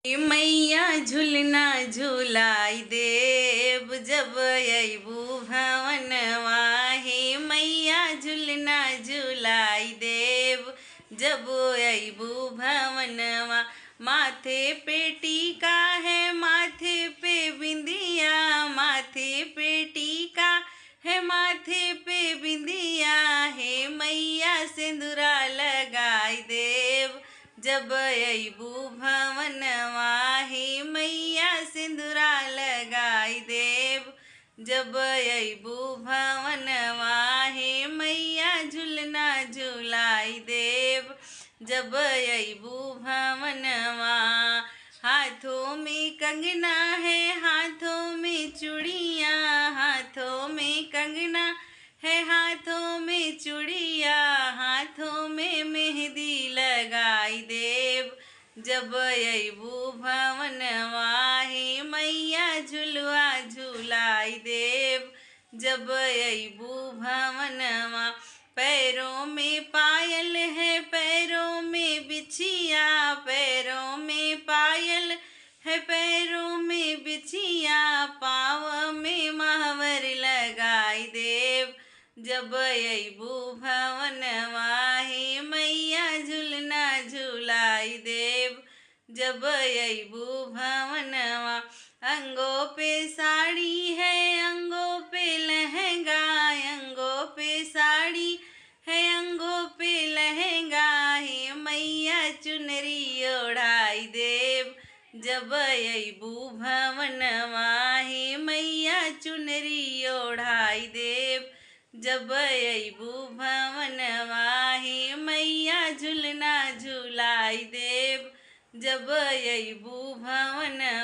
हे मैया झुलना झुलाई देव जब अबू भवनवा। हे मैया झुलना झुलाई देव जब अबू भवनवा। माथे पे टीका है माथे पे बिंदिया, माथे पे टीका है माथे पे बिंदिया। हे मैया सिंदूरा लगाई देव जब अबू भवनवा। हे मैया सिंदूरा लगाई देव जब अबू भवनवा। हे मैया झुलना झुलाई देव जब अबू भवनवा। हाथों में कंगना है हाथों में चूड़ियाँ, हाथों में कंगना है हाथों में चूड़िया, हाथों में मेहंदी लगाई देव जब अबू भवनवा। हे मैया झुलवा झुलाई देव जब अबू भवनवा। पैरों में पायल है पैरों में बिछिया, पैरों में पायल है पैरों में बिछिया। पाँव में महावर लगाई देव जब अबू भवनवा। हे मैया झुलना झुलाई देव जब अबू भवनवा। अंगों पे साड़ी है अंगों पे लहंगा, अंगों पे साड़ी है अंगों पे लहंगा। हे मैया चुनरी ओढ़ाई देव जब अबू भवनवा। हे मैया चुनरी ओढ़ाई देव जब अबू भवनवा। हे मैया झुलना झुलाई देव जब अबू भवनवा।